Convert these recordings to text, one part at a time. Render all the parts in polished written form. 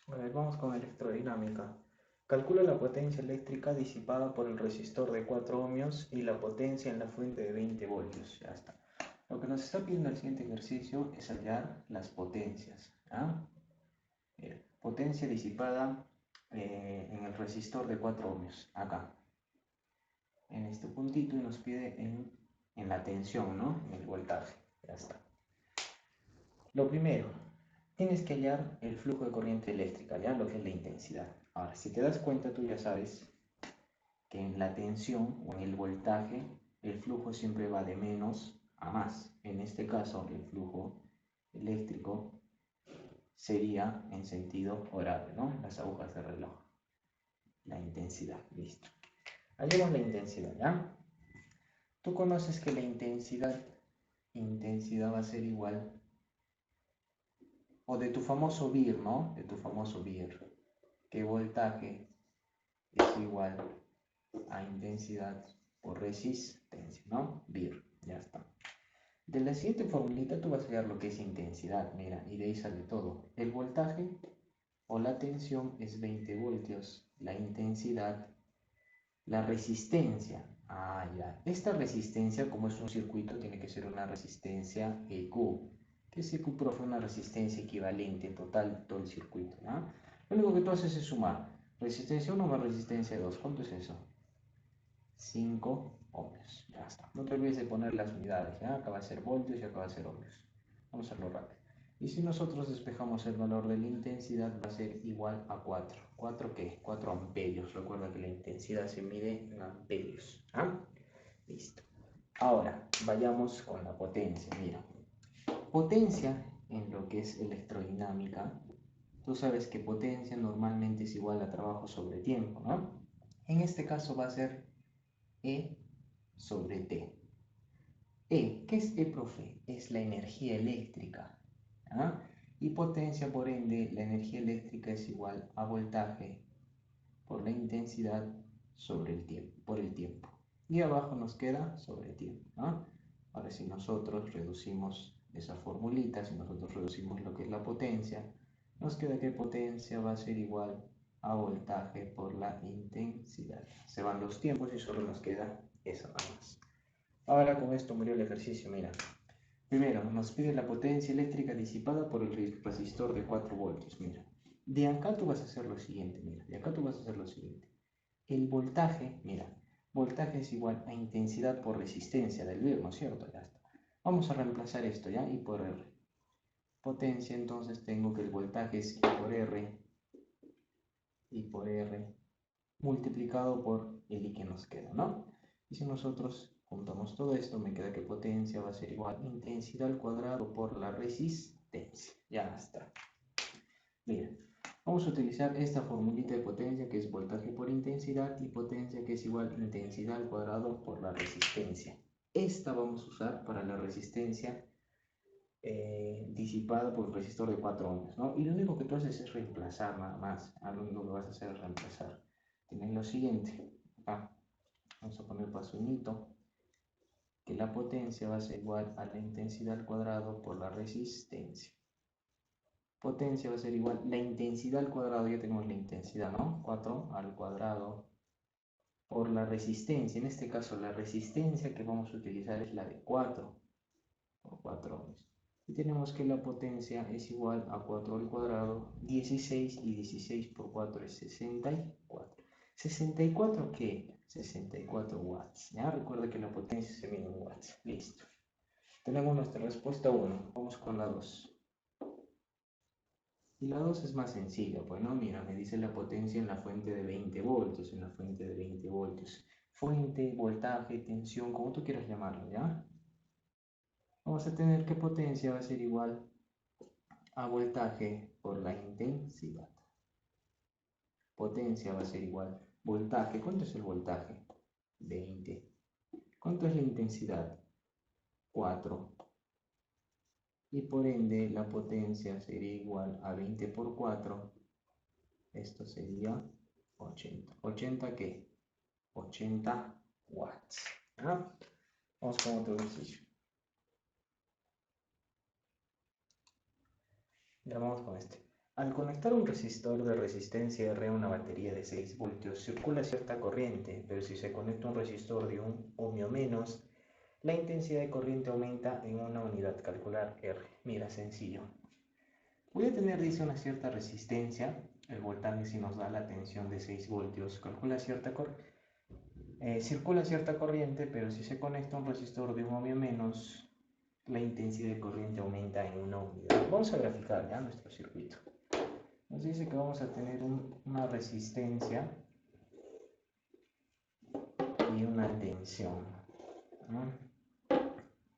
A ver, vamos con electrodinámica. Calcula la potencia eléctrica disipada por el resistor de 4 ohmios y la potencia en la fuente de 20 voltios. Ya está. Lo que nos está pidiendo el siguiente ejercicio es hallar las potencias. ¿Ah? Mira, potencia disipada en el resistor de 4 ohmios. Acá, en este puntito, y nos pide en la tensión, ¿no? En el voltaje. Ya está. Lo primero, tienes que hallar el flujo de corriente eléctrica, ya lo que es la intensidad. Ahora, si te das cuenta, tú ya sabes que en la tensión o en el voltaje, el flujo siempre va de menos a más. En este caso, el flujo eléctrico sería en sentido horario, ¿no? Las agujas de reloj. La intensidad, listo. Hallemos la intensidad, ¿ya? Tú conoces que la intensidad va a ser igual, o de tu famoso VIR, ¿no? De tu famoso VIR, que voltaje es igual a intensidad por resistencia, ¿no? VIR, ya está. De la siguiente formulita tú vas a hallar lo que es intensidad, mira, y de ahí sale todo. El voltaje o la tensión es 20 voltios, la intensidad, la resistencia. Ah, ya. Esta resistencia, como es un circuito, tiene que ser una resistencia EQ. ¿Qué es EQ, profe? Una resistencia equivalente total todo el circuito, ¿no? Lo único que tú haces es sumar. Resistencia 1 más resistencia 2. ¿Cuánto es eso? 5 ohmios. Ya está. No te olvides de poner las unidades. ¿Ya? Acá va a ser voltios y acá va a ser ohmios. Vamos a hacerlo rápido. Y si nosotros despejamos el valor de la intensidad, va a ser igual a 4. ¿4 qué? 4 amperios. Recuerda que la intensidad se mide en amperios. ¿Ah? Listo. Ahora, vayamos con la potencia. Mira, potencia en lo que es electrodinámica. Tú sabes que potencia normalmente es igual a trabajo sobre tiempo, ¿no? En este caso va a ser E sobre T. E, ¿qué es E, profe? Es la energía eléctrica. ¿Ah? Y potencia, por ende, la energía eléctrica es igual a voltaje por la intensidad sobre el tiempo, por el tiempo. Y abajo nos queda sobre tiempo. ¿Ah? Ahora, si nosotros reducimos esa formulita, si nosotros reducimos lo que es la potencia, nos queda que potencia va a ser igual a voltaje por la intensidad. Se van los tiempos y solo nos queda eso nada más. Ahora con esto murió el ejercicio, mira. Primero, nos pide la potencia eléctrica disipada por el resistor de 4 voltios, mira. De acá tú vas a hacer lo siguiente, mira. De acá tú vas a hacer lo siguiente. El voltaje, mira, voltaje es igual a intensidad por resistencia del vir, ¿no es cierto? Ya está. Vamos a reemplazar esto, ¿ya? I por R. Potencia, entonces tengo que el voltaje es I por R, multiplicado por el I que nos queda, ¿no? Y si nosotros juntamos todo esto, me queda que potencia va a ser igual a intensidad al cuadrado por la resistencia. Ya está. Bien, vamos a utilizar esta formulita de potencia que es voltaje por intensidad y potencia que es igual a intensidad al cuadrado por la resistencia. Esta vamos a usar para la resistencia disipada por el resistor de 4 ohms, ¿no? Y lo único que tú haces es reemplazar nada más. Lo único que vas a hacer es reemplazar. Tienes lo siguiente. Vamos a poner paso unito, que la potencia va a ser igual a la intensidad al cuadrado por la resistencia. Potencia va a ser igual, la intensidad al cuadrado, ya tenemos la intensidad, ¿no? 4 al cuadrado por la resistencia. En este caso, la resistencia que vamos a utilizar es la de 4 por 4 ohms. Y tenemos que la potencia es igual a 4 al cuadrado, 16, y 16 por 4 es 64. ¿64 qué? 64 watts. ¿Ya? Recuerda que la potencia se mide en watts. Listo. Tenemos nuestra respuesta 1. Vamos con la 2. Y la 2 es más sencilla, pues no, mira, me dice la potencia en la fuente de 20 voltios, en la fuente de 20 voltios. Fuente, voltaje, tensión, como tú quieras llamarlo, ¿ya? Vamos a tener que potencia va a ser igual a voltaje por la intensidad. Potencia va a ser igual. Voltaje, ¿cuánto es el voltaje? 20. ¿Cuánto es la intensidad? 4. Y por ende la potencia sería igual a 20 por 4. Esto sería 80. ¿80 qué? 80 watts. ¿Ah? Vamos con otro ejercicio. Ya vamos con este. Al conectar un resistor de resistencia R a una batería de 6 voltios, circula cierta corriente, pero si se conecta un resistor de 1 ohmio menos, la intensidad de corriente aumenta en una unidad calcular R. Mira, sencillo. Voy a tener, dice, una cierta resistencia. El voltaje si nos da la tensión de 6 voltios. Circula cierta corriente, pero si se conecta un resistor de 1 ohmio menos, la intensidad de corriente aumenta en una unidad. Vamos a graficar ya nuestro circuito. Nos dice que vamos a tener una resistencia y una tensión.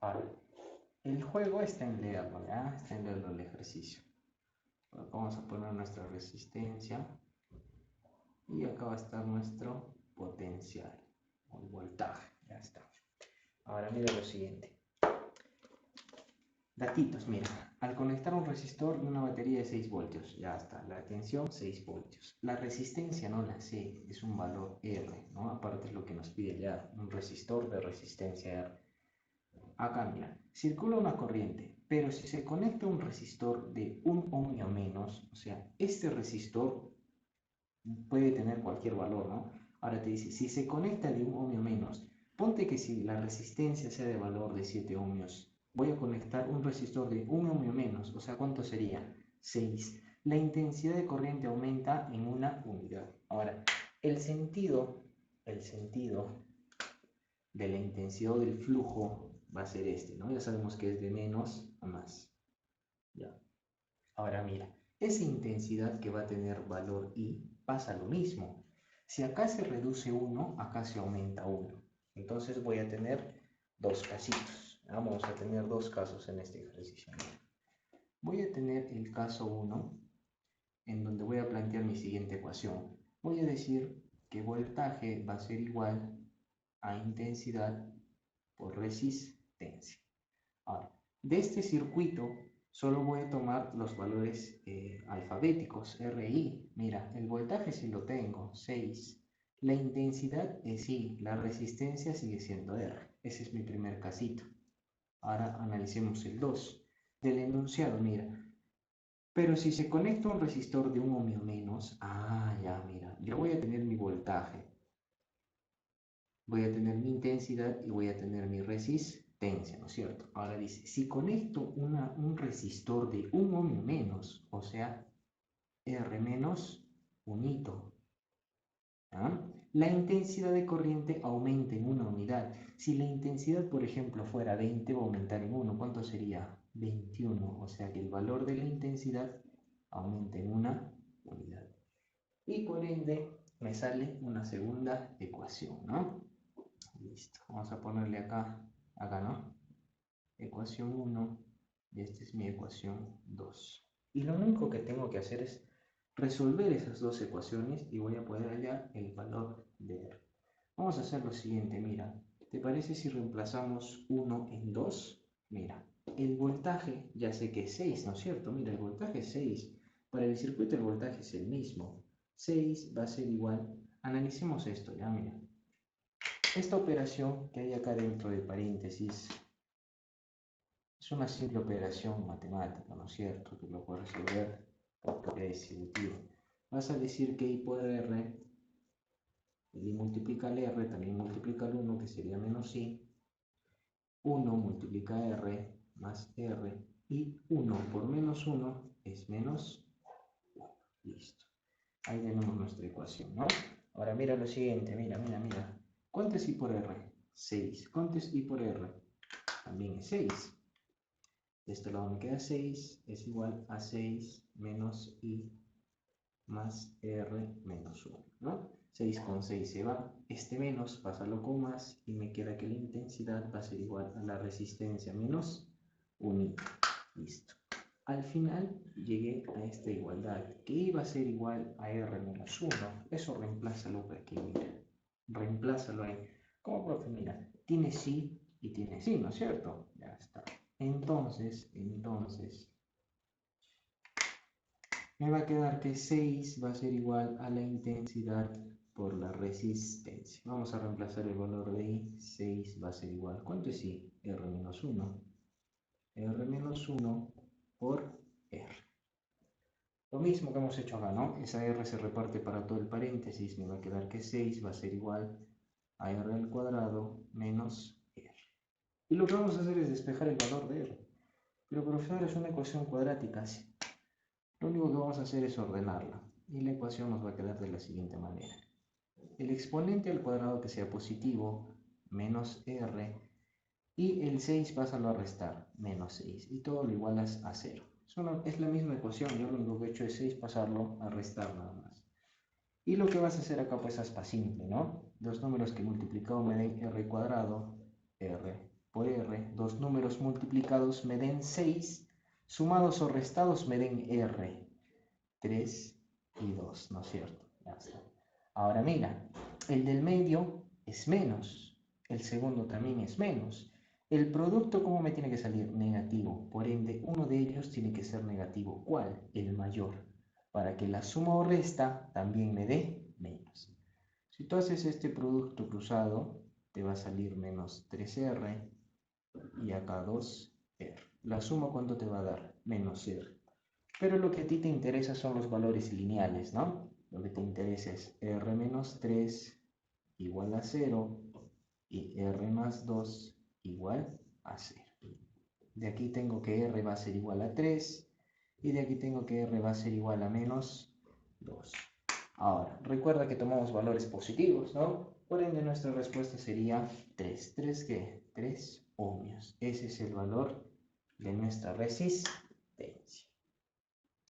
Ahora, el juego está en leerlo, ¿ya? Está en leerlo el ejercicio. Acá vamos a poner nuestra resistencia y acá va a estar nuestro potencial o el voltaje. Ya está. Ahora mira lo siguiente. Datitos, mira. Al conectar un resistor de una batería de 6 voltios, ya está. La tensión 6 voltios. La resistencia no la sé, es un valor R, ¿no? Aparte es lo que nos pide ya un resistor de resistencia R. Acá, mira, circula una corriente, pero si se conecta un resistor de 1 ohmio menos, o sea, este resistor puede tener cualquier valor, ¿no? Ahora te dice, si se conecta de 1 ohmio menos, ponte que si la resistencia sea de valor de 7 ohmios, voy a conectar un resistor de 1 ohmio menos, o sea, ¿cuánto sería? 6. La intensidad de corriente aumenta en una unidad. Ahora, el sentido de la intensidad del flujo va a ser este, ¿no? Ya sabemos que es de menos a más. ¿Ya? Ahora mira, esa intensidad que va a tener valor I pasa lo mismo. Si acá se reduce 1, acá se aumenta 1. Entonces voy a tener dos casitos. Vamos a tener dos casos en este ejercicio. Voy a tener el caso 1, en donde voy a plantear mi siguiente ecuación. Voy a decir que voltaje va a ser igual a intensidad por resistencia. Ahora, de este circuito solo voy a tomar los valores alfabéticos, RI. Mira, el voltaje sí lo tengo, 6. La intensidad es I, la resistencia sigue siendo R. Ese es mi primer casito. Ahora analicemos el 2. Del enunciado, mira. Pero si se conecta un resistor de 1 ohmio menos, ya, mira, yo voy a tener mi voltaje, voy a tener mi intensidad y voy a tener mi resistencia, ¿no es cierto? Ahora dice, si conecto un resistor de 1 ohmio menos, o sea, R menos un hito, ¿ah? La intensidad de corriente aumenta en una unidad. Si la intensidad, por ejemplo, fuera 20, va a aumentar en 1. ¿Cuánto sería? 21. O sea que el valor de la intensidad aumenta en una unidad. Y por ende me sale una segunda ecuación, ¿no? Listo. Vamos a ponerle acá, ¿no? Ecuación 1 y esta es mi ecuación 2. Y lo único que tengo que hacer es resolver esas dos ecuaciones y voy a poder hallar el valor de R. Vamos a hacer lo siguiente, mira. ¿Te parece si reemplazamos 1 en 2? Mira, el voltaje ya sé que es 6, ¿no es cierto? Mira, el voltaje es 6. Para el circuito el voltaje es el mismo. 6 va a ser igual. Analicemos esto, ya, mira. Esta operación que hay acá dentro de paréntesis es una simple operación matemática, ¿no es cierto? Que lo puedes resolver por teoría distributiva. Vas a decir que I por R, el I multiplica el R, también multiplica el 1, que sería menos I. 1 multiplica R más R, y 1 por menos 1 es menos 1. Listo. Ahí tenemos nuestra ecuación, ¿no? Ahora mira lo siguiente, mira. ¿Cuánto es I por R? 6. ¿Cuánto es I por R? También es 6. De este lado me queda 6, es igual a 6 menos I más R menos 1, ¿no? 6 con 6 se va, este menos, pásalo con más, y me queda que la intensidad va a ser igual a la resistencia menos 1. Listo. Al final llegué a esta igualdad, que iba a ser igual a R menos 1. Eso reemplázalo por aquí, mira. Reemplázalo ahí. ¿Cómo, profe? Mira, tiene sí y tiene sí, ¿no es cierto? Ya está. Entonces, me va a quedar que 6 va a ser igual a la intensidad por la resistencia. Vamos a reemplazar el valor de I. 6 va a ser igual. ¿Cuánto es I? R menos 1. R menos 1 por R. Lo mismo que hemos hecho acá, ¿no? Esa R se reparte para todo el paréntesis, me va a quedar que 6 va a ser igual a R al cuadrado menos R. Y lo que vamos a hacer es despejar el valor de R. Pero profesor, es una ecuación cuadrática, sí. Lo único que vamos a hacer es ordenarla. Y la ecuación nos va a quedar de la siguiente manera. El exponente al cuadrado que sea positivo, menos R, y el 6 pásalo a restar, menos 6, y todo lo igualas a 0. Es la misma ecuación, yo lo único que he hecho es 6 pasarlo a restar nada más. Y lo que vas a hacer acá pues es para simple, ¿no? Dos números que multiplicado me den R cuadrado, R por R, dos números multiplicados me den 6, sumados o restados me den R, 3 y 2, ¿no es cierto? Ya está. Ahora mira, el del medio es menos, el segundo también es menos. El producto, ¿cómo me tiene que salir? Negativo. Por ende, uno de ellos tiene que ser negativo. ¿Cuál? El mayor. Para que la suma o resta también me dé menos. Si tú haces este producto cruzado, te va a salir menos 3R y acá 2R. La suma, ¿cuánto te va a dar? Menos R. Pero lo que a ti te interesa son los valores lineales, ¿no? Lo que te interesa es R menos 3 igual a 0 y R más 2 igual a 0. De aquí tengo que R va a ser igual a 3 y de aquí tengo que R va a ser igual a menos 2. Ahora, recuerda que tomamos valores positivos, ¿no? Por ende, nuestra respuesta sería 3. ¿3 qué? 3 ohmios. Ese es el valor de nuestra resistencia.